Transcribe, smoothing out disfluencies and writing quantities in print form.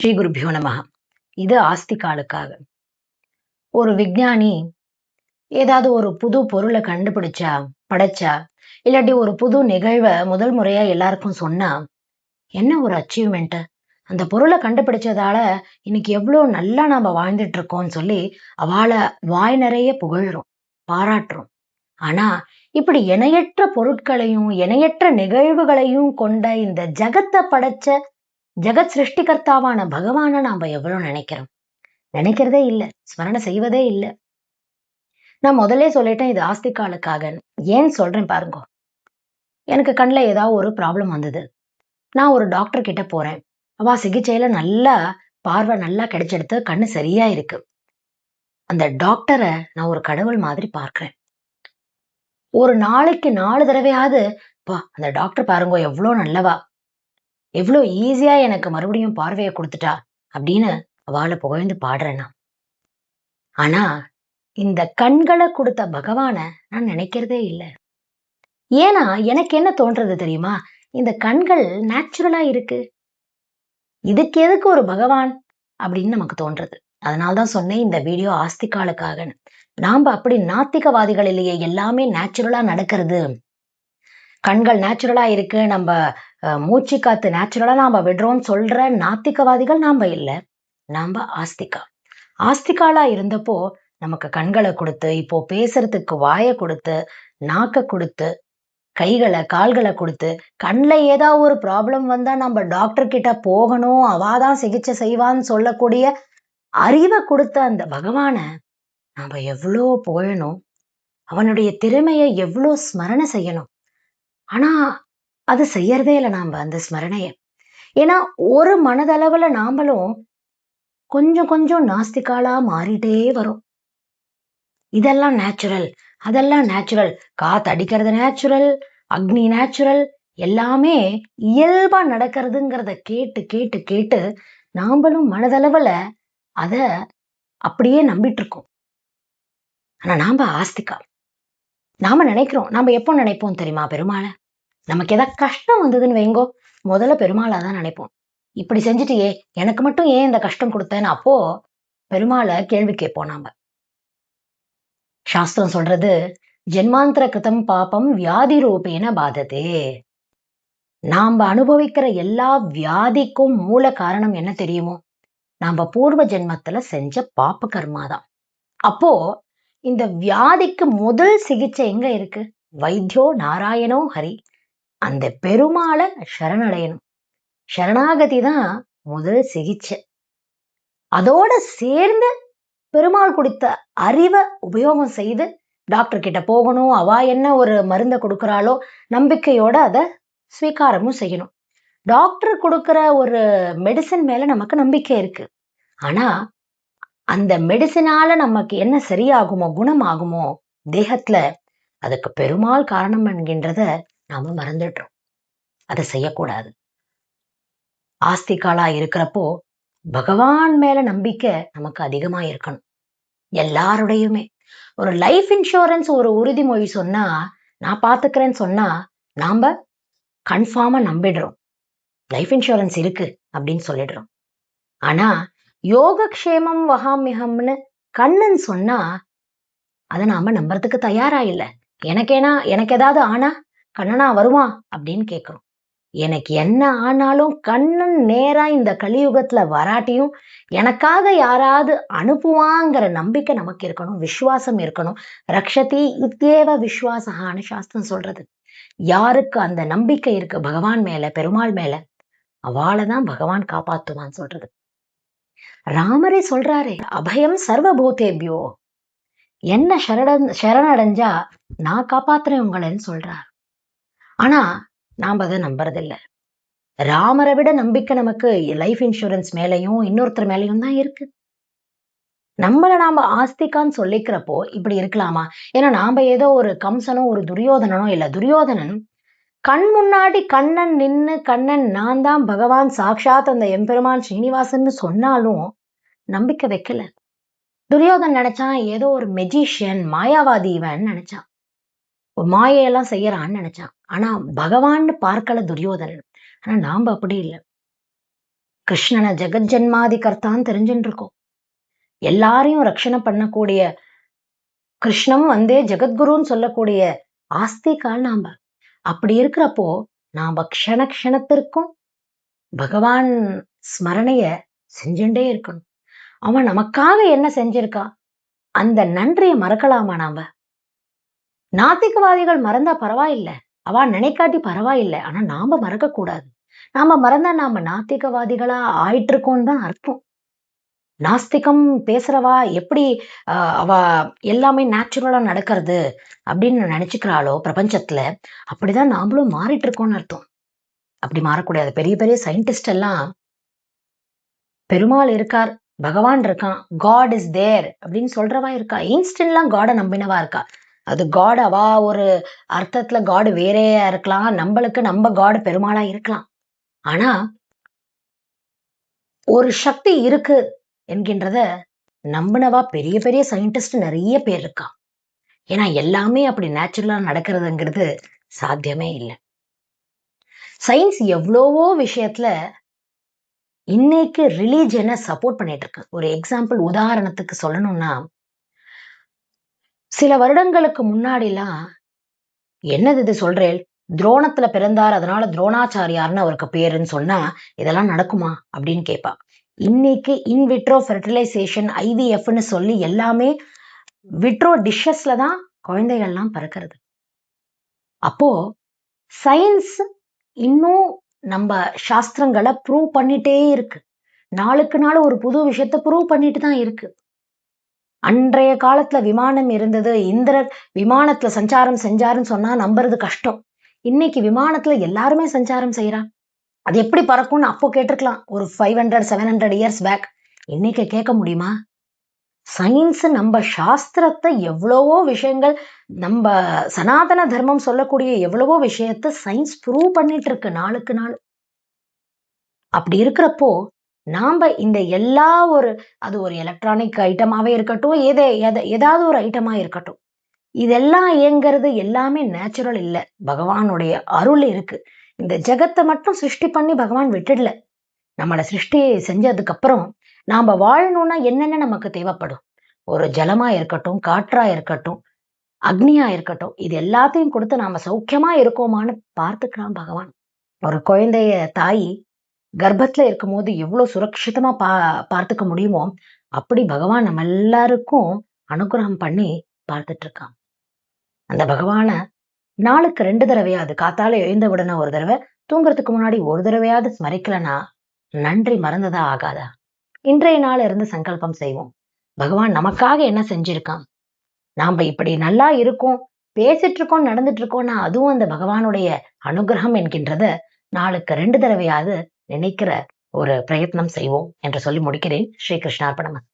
ஸ்ரீ குருபியோ நமஹ. இது ஆஸ்திகாலுக்காக. ஒரு விஞ்ஞானி ஏதாவது ஒரு புது பொருளை கண்டுபிடிச்சா, படைச்சா, இல்லாட்டி ஒரு புது நிகழ்வை முதல் முறையா எல்லாருக்கும் சொன்னா, என்ன ஒரு அச்சீவ்மெண்ட்! அந்த பொருளை கண்டுபிடிச்சதால இன்னைக்கு எவ்வளோ நல்லா நாம வாழ்ந்துட்டு இருக்கோம்னு சொல்லி அவள வாய் நிறைய புகழ்றோம், பாராட்டுறோம். ஆனா இப்படி இணையற்ற பொருட்களையும் இணையற்ற நிகழ்வுகளையும் கொண்ட இந்த ஜகத்தை படைச்ச ஜெகத் சிருஷ்டிகர்த்தாவான பகவான நாம எவ்வளவு நினைக்கிறோம்? நினைக்கிறதே இல்ல. ஸ்மரணை செய்வதே இல்ல. நான் முதல்லே சொல்லிட்டேன் இது ஆஸ்திகாலுக்காகன்னு. ஏன் சொல்றேன் பாருங்க. எனக்கு கண்ணுல ஏதாவது ஒரு ப்ராப்ளம் வந்தது. நான் ஒரு டாக்டர் கிட்ட போறேன். அவ சிகிச்சையில நல்லா பார்வை நல்லா கிடைச்செடுத்து கண்ணு சரியா இருக்கு. அந்த டாக்டரை நான் ஒரு கடவுள் மாதிரி பார்க்கிறேன். ஒரு நாளைக்கு 4 தடவையாவது அந்த டாக்டர் பாருங்க எவ்வளோ நல்லவா, எவ்வளோ ஈஸியா எனக்கு மறுபடியும் பார்வையை கொடுத்துட்டா அப்படின்னு அவளை புகழ்ந்து பாடுறேன் நான். ஆனா இந்த கண்களை கொடுத்த பகவான நான் நினைக்கிறதே இல்லை. ஏன்னா எனக்கு என்ன தோன்றது தெரியுமா? இந்த கண்கள் நேச்சுரலா இருக்கு, இதுக்கு எதுக்கு ஒரு பகவான் அப்படின்னு நமக்கு தோன்றது. அதனால்தான் சொன்னேன் இந்த வீடியோ ஆஸ்திகாலுக்காகன்னு. நாம அப்படி நாத்திகவாதிகள் இல்லையே, எல்லாமே நேச்சுரலா நடக்கிறது. கண்கள் நேச்சுரலா இருக்கு, நம்ம மூச்சு காத்து நேச்சுரலா நாம விடுறோம்னு சொல்ற நாத்திகவாதிகள் நாம இல்லை. நாம ஆஸ்திகா. ஆஸ்திகாலா இருந்தப்போ நமக்கு கண்களை கொடுத்து, இப்போ பேசுறதுக்கு வாயை கொடுத்து, நாக்க கொடுத்து, கைகளை கால்களை கொடுத்து, கண்ணுல ஏதாவது ஒரு ப்ராப்ளம் வந்தா நம்ம டாக்டர் கிட்ட போகணும், அவாதான் சிகிச்சை செய்வான்னு சொல்லக்கூடிய அறிவை கொடுத்த அந்த பகவான நாம எவ்வளோ புகழணும், அவனுடைய திறமையை எவ்வளோ ஸ்மரணை செய்யணும். ஆனா அது செய்யறதே இல்லை நாம அந்த ஸ்மரணைய. ஏன்னா ஒரு மனதளவுல நாமளும் கொஞ்சம் கொஞ்சம் நாஸ்திகாலா மாறிட்டே வரும். இதெல்லாம் நேச்சுரல், அதெல்லாம் நேச்சுரல், காத்து அடிக்கிறது நேச்சுரல், அக்னி நேச்சுரல், எல்லாமே இயல்பா நடக்கிறதுங்கிறத கேட்டு கேட்டு கேட்டு நாமளும் மனதளவுல அத அப்படியே நம்பிட்டு இருக்கோம். ஆனா நாம ஆஸ்திகா. நாம நினைக்கிறோம், நாம எப்போ நினைப்போம் தெரியுமா? பெருமாளை. நமக்கு ஏதாவது கஷ்டம் வந்ததுன்னு வைங்கோ, முதல்ல பெருமாளை தான் நினைப்போம். இப்படி செஞ்சுட்டியே, எனக்கு மட்டும் ஏன் இந்த கஷ்டம் கொடுத்தேன்னு அப்போ பெருமாளை கேள்வி கேட்போம் நாம. சாஸ்திரம் சொல்றது, ஜென்மாந்திர கிருதம் பாபம் வியாதி ரூபேன பாததே. நாம அனுபவிக்கிற எல்லா வியாதிக்கும் மூல காரணம் என்ன தெரியுமோ? நாம பூர்வ ஜென்மத்துல செஞ்ச பாப்ப கர்மாதான். அப்போ இந்த வியாதிக்கு முதல் சிகிச்சை எங்க இருக்கு? வைத்தியோ நாராயணோ ஹரி. அந்த பெருமாளை சரணடையணும். சரணாகதி தான் முதல் சிகிச்சை. அதோட சேர்ந்து பெருமாள் கொடுத்த அறிவை உபயோகம் செய்து டாக்டர் கிட்ட போகணும், அவ என்ன ஒரு மருந்தை கொடுக்கறாளோ நம்பிக்கையோட அதை ஸ்வீகாரமும் செய்யணும். டாக்டர் கொடுக்கிற ஒரு மெடிசன் மேல நமக்கு நம்பிக்கை இருக்கு. ஆனா அந்த மெடிசினால நமக்கு என்ன சரியாகுமோ, குணமாகுமோ தேகத்துல, அதுக்கு பெருமாள் காரணம் என்கின்றத நாம மறந்துடுறோம். அதை செய்யக்கூடாது. ஆஸ்திகாலா இருக்கிறப்போ பகவான் மேல நம்பிக்கை நமக்கு அதிகமா இருக்கணும். எல்லாருடையுமே ஒரு லைஃப் இன்சூரன்ஸ் ஒரு உறுதிமொழி சொன்னா, நான் பாத்துக்கிறேன்னு சொன்னா நாம கன்ஃபார்மா நம்பிடுறோம், லைஃப் இன்சூரன்ஸ் இருக்கு அப்படின்னு சொல்லிடுறோம். ஆனா யோகக்ஷேமம் வகாமியகம்னு கண்ணன் சொன்னா அதை நாம நம்புறதுக்கு தயாரா இல்லை. எனக்கு ஏதாவது ஆனா கண்ணனா வருவான் அப்படின்னு கேட்கிறோம். எனக்கு என்ன ஆனாலும் கண்ணன் நேரா இந்த கலியுகத்துல வராட்டியும் எனக்காக யாராவது அனுப்புவாங்கிற நம்பிக்கை நமக்கு இருக்கணும், விசுவாசம் இருக்கணும். ரக்ஷதி இத்யேவ விஸ்வாசகான்னு சாஸ்திரம் சொல்றது. யாருக்கு அந்த நம்பிக்கை இருக்கு பகவான் மேல, பெருமாள் மேல, அவளைதான் பகவான் காப்பாத்துவான்னு சொல்றது. ராமரே சொல்றாரே, அபயம் சர்வபூதேபியோ, என்ன சரணடைஞ்சா நான் காப்பாத்துறேன் உங்களைன்னு சொல்றார். ஆனா நாம அதை நம்புறதில்லை. ராமரை விட நம்பிக்கை நமக்கு லைஃப் இன்சூரன்ஸ் மேலையும் இன்னொருத்தர் மேலையும் தான் இருக்கு. நம்மள நாம ஆஸ்திகான்னு சொல்லிக்கிறப்போ இப்படி இருக்கலாமா? ஏன்னா நாம ஏதோ ஒரு கம்சனோ ஒரு துரியோதனனோ இல்ல. துரியோதனன் கண் முன்னாடி கண்ணன் நின்னு, கண்ணன் நான் தான் பகவான் சாட்சாத் அந்த எம்பெருமான் ஸ்ரீனிவாசன் சொன்னாலும் நம்பிக்கை வைக்கல. துரியோதன் நினைச்சான் ஏதோ ஒரு மெஜிஷியன், மாயாவாதி இவன் நினைச்சான், ஒரு மாயையெல்லாம் செய்யறான்னு நினைச்சான். ஆனா பகவான்னு பார்க்கல துரியோதனன். ஆனா நாம அப்படி இல்லை. கிருஷ்ணனை ஜெகஜன்மாதி கர்த்தான்னு தெரிஞ்சுட்டு இருக்கோம். எல்லாரையும் ரட்சணை பண்ணக்கூடிய கிருஷ்ணம் வந்தே ஜெகத்குருன்னு சொல்லக்கூடிய ஆஸ்திகால் நாம. அப்படி இருக்கிறப்போ நாம க்ஷணத்திற்கும் பகவான் ஸ்மரணைய செஞ்சுட்டே இருக்கணும். அவன் நமக்காக என்ன செஞ்சிருக்கான், அந்த நன்றியை மறக்கலாமா நாம? நாத்திகவாதிகள் மறந்தா பரவாயில்லை, அவ நினைக்காட்டி பரவாயில்லை, ஆனா நாம மறக்க கூடாது. நாம மறந்தா நாம நாத்திகவாதிகளா ஆயிட்டு இருக்கோம்னு தான் அர்த்தம். நாஸ்திகம் பேசுறவா எப்படி அவ எல்லாமே நேச்சுரலா நடக்கிறது அப்படின்னு நினைச்சுக்கிறாளோ பிரபஞ்சத்துல, அப்படிதான் நாமளும் மாறிட்டு இருக்கோம்னு அர்த்தம். அப்படி மாறக்கூடாது. பெரிய பெரிய சயின்டிஸ்ட் எல்லாம் பெருமாள் இருக்கார், பகவான் இருக்கான், காட் இஸ் தேர் அப்படின்னு சொல்றவா இருக்கா. இன்ஸ்டன்ட்லாம் காடை நம்பினவா இருக்கா. அது காட் அவா ஒரு அர்த்தத்துல காடு வேறையா இருக்கலாம், நம்மளுக்கு நம்ம காடு பெருமாளா இருக்கலாம். ஆனா ஒரு சக்தி இருக்கு என்கின்றத நம்பினவா பெரிய பெரிய சயின்டிஸ்ட் நிறைய பேர் இருக்கா. ஏன்னா எல்லாமே அப்படி நேச்சுரலா நடக்கிறதுங்கிறது சாத்தியமே இல்லை. சயின்ஸ் எவ்வளவோ விஷயத்துல இன்னைக்கு ரிலீஜனை சப்போர்ட் பண்ணிட்டு இருக்கு. ஒரு எக்ஸாம்பிள் உதாரணத்துக்கு சொல்லணும்னா, சில வருடங்களுக்கு முன்னாடிலாம் என்னது இது சொல்றேன், துரோணத்துல பிறந்தார் அதனால துரோணாச்சாரியார்னு அவருக்கு பேருன்னு சொன்னா இதெல்லாம் நடக்குமா அப்படின்னு கேட்பா. இன்னைக்கு இன்விட்ரோ ஃபெர்டிலைசேஷன் IVFன்னு சொல்லி எல்லாமே விட்ரோ டிஷ்ஷஸ்ல தான் குழந்தைகள்லாம் பிறக்கிறது. அப்போ சயின்ஸ் இன்னும் நம்ம சாஸ்திரங்களை ப்ரூவ் பண்ணிட்டே இருக்கு. நாளுக்கு நாள் ஒரு புது விஷயத்த ப்ரூவ் பண்ணிட்டு தான் இருக்கு. அன்றைய காலத்துல விமானம் இருந்தது, இந்திரர் விமானத்துல சஞ்சாரம் செஞ்சாருன்னு சொன்னா நம்புறது கஷ்டம். இன்னைக்கு விமானத்துல எல்லாருமே சஞ்சாரம் செய்யறான். அது எப்படி பறக்கும்னு அப்போ கேட்டிருக்கலாம், ஒரு 500-700 இயர்ஸ் பேக். இன்னைக்கு கேட்க முடியுமா? சயின்ஸ் நம்ம சாஸ்திரத்தை எவ்வளவோ விஷயங்கள், நம்ம சனாதன தர்மம் சொல்லக்கூடிய எவ்வளவோ விஷயத்த சயின்ஸ் ப்ரூவ் பண்ணிட்டு இருக்கு நாளுக்கு நாள். அப்படி இருக்கிறப்போ நாம இந்த எல்லா அது ஒரு எலக்ட்ரானிக் ஐட்டமாவே இருக்கட்டும், ஏதாவது ஒரு ஐட்டமா இருக்கட்டும், இதெல்லாம் இயங்கிறது எல்லாமே நேச்சுரல் இல்லை, பகவானுடைய அருள் இருக்கு. இந்த ஜெகத்தை மட்டும் சிருஷ்டி பண்ணி பகவான் விட்டுடல. நம்மளை சிருஷ்டி செஞ்சதுக்கு அப்புறம் நாம வாழணும்னா என்னென்ன நமக்கு தேவைப்படும், ஒரு ஜலமா இருக்கட்டும், காற்றா இருக்கட்டும், அக்னியா இருக்கட்டும், இது எல்லாத்தையும் கொடுத்து நாம சௌக்கியமா இருக்கோமான்னு பார்த்துக்கிறான் பகவான். ஒரு குழந்தைய தாய் கர்ப்பத்துல இருக்கும் போது எவ்வளவு சுரட்சிதமா பார்த்துக்க முடியுமோ அப்படி பகவான் நம்ம எல்லாருக்கும் அனுகிரகம் பண்ணி பார்த்துட்டு இருக்கான். அந்த பகவான நாளுக்கு 2 தடவையாவது, காத்தால எழுந்த உடனே ஒரு தடவை, தூங்குறதுக்கு முன்னாடி ஒரு தடவையாவது ஸ்மரிக்கலனா நன்றி மறந்ததா ஆகாதா? இன்றைய நாள் இருந்து சங்கல்பம் செய்வோம், பகவான் நமக்காக என்ன செஞ்சிருக்கான், நாம இப்படி நல்லா இருக்கோம், பேசிட்டு இருக்கோம், நடந்துட்டு இருக்கோம்னா அதுவும் அந்த பகவானுடைய அனுகிரகம் என்கின்றத நாளுக்கு 2 தடவையாவது நினைக்கிற ஒரு பிரயத்னம் செய்வோம் என்று சொல்லி முடிக்கிறேன். ஸ்ரீ கிருஷ்ணார்ப்பணம்.